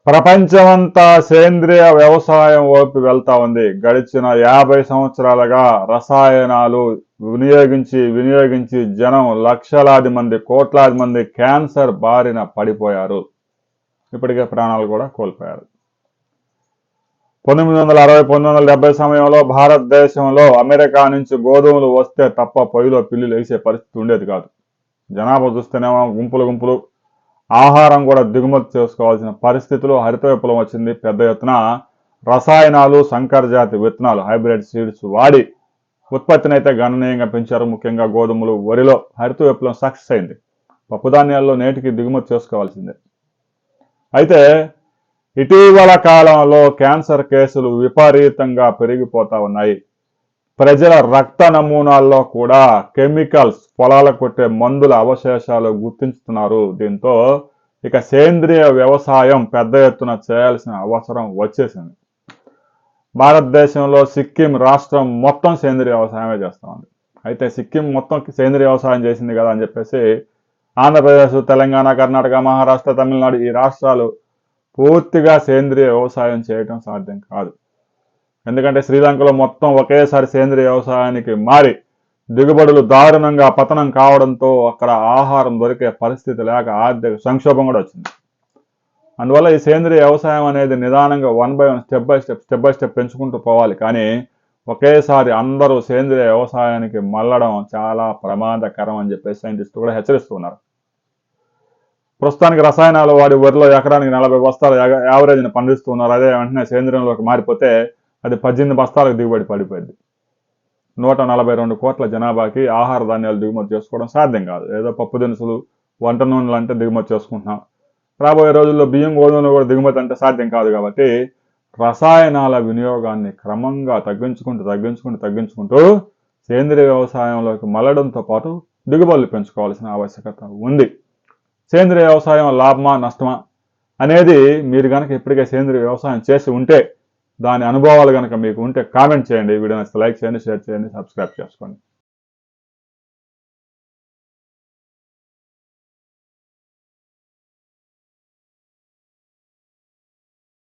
ప్రపంచమంతా సేంద్రియ వ్యవసాయం వైపు వెళ్తా ఉంది. గడిచిన 50 సంవత్సరాలుగా రసాయనాలు వినియోగించి జనం లక్షలాది మంది, కోట్లాది మంది క్యాన్సర్ బారిన పడిపోయారు. ఇప్పటికే ప్రాణాలు కూడా కోల్పోయారు. 1960, 1970 సమయంలో భారతదేశంలో అమెరికా నుంచి గోధుమలు వస్తే తప్ప పొయ్యిలో పిల్లులు వేసే పరిస్థితి ఉండేది కాదు. జనాభా చూస్తేనేమో గుంపులు ఆహారం కూడా దిగుమతి చేసుకోవాల్సిన పరిస్థితులు. హరిత విప్లవం వచ్చింది. పెద్ద ఎత్తున రసాయనాలు, సంకర జాతి విత్తనాలు, హైబ్రిడ్ సీడ్స్ వాడి ఉత్పత్తిని అయితే గణనీయంగా పెంచారు. ముఖ్యంగా గోధుమలు, వరిలో హరిత విప్లవం సక్సెస్ అయింది. పప్పుధాన్యాల్లో నేటికి దిగుమతి చేసుకోవాల్సిందే. అయితే ఇటీవల కాలంలో క్యాన్సర్ కేసులు విపరీతంగా పెరిగిపోతా ఉన్నాయి. ప్రజల రక్త నమూనాల్లో కూడా కెమికల్స్, పొలాల కొట్టే మందుల అవశేషాలు గుర్తించుతున్నారు. దీంతో ఇక సేంద్రియ వ్యవసాయం పెద్ద ఎత్తున చేయాల్సిన అవసరం వచ్చేసింది. భారతదేశంలో సిక్కిం రాష్ట్రం మొత్తం సేంద్రియ వ్యవసాయమే చేస్తూ ఉంది. అయితే సిక్కిం మొత్తం సేంద్రియ వ్యవసాయం చేసింది కదా అని చెప్పేసి ఆంధ్రప్రదేశ్, తెలంగాణ, కర్ణాటక, మహారాష్ట్ర, తమిళనాడు ఈ రాష్ట్రాలు పూర్తిగా సేంద్రియ వ్యవసాయం చేయడం సాధ్యం కాదు. ఎందుకంటే శ్రీలంకలో మొత్తం ఒకేసారి సేంద్రియ వ్యవసాయానికి మారి దిగుబడులు దారుణంగా పతనం కావడంతో అక్కడ ఆహారం దొరికే పరిస్థితి లేక ఆర్థిక సంక్షోభం కూడా వచ్చింది. అందువల్ల ఈ సేంద్రియ వ్యవసాయం అనేది నిదానంగా 1 by 1 స్టెప్ బై స్టెప్ పెంచుకుంటూ పోవాలి. కానీ ఒకేసారి అందరూ సేంద్రియ వ్యవసాయానికి మళ్ళడం చాలా ప్రమాదకరం అని చెప్పేసి సైంటిస్టులు కూడా హెచ్చరిస్తున్నారు. ప్రస్తుతానికి రసాయనాలు వాడి వరిలో ఎకరానికి 40 బస్తాలు యావరేజ్ని పండిస్తున్నారు. అదే వెంటనే సేంద్రియంలోకి మారిపోతే అది 18 బస్తాలకు దిగుబడి పడిపోయింది. 142 కోట్ల జనాభాకి ఆహార ధాన్యాలు దిగుమతి చేసుకోవడం సాధ్యం కాదు. ఏదో పప్పు దినుసులు, వంట నూనెలు అంటే దిగుమతి చేసుకుంటున్నాం. రాబోయే రోజుల్లో బియ్యం, గోధుమలు కూడా దిగుమతి అంటే సాధ్యం కాదు. కాబట్టి రసాయనాల వినియోగాన్ని క్రమంగా తగ్గించుకుంటూ సేంద్రియ వ్యవసాయంలోకి మళ్ళడంతో పాటు దిగుబడులు పెంచుకోవాల్సిన ఆవశ్యకత ఉంది. సేంద్రియ వ్యవసాయం లాభమా నష్టమా అనేది మీరు కనుక ఇప్పటికే సేంద్రియ వ్యవసాయం చేసి ఉంటే, దాని అనుభవాలు కనుక మీకు ఉంటే కామెంట్ చేయండి. వీడియో నచ్చితే లైక్ చేయండి, షేర్ చేయండి, సబ్స్క్రైబ్ చేసుకోండి.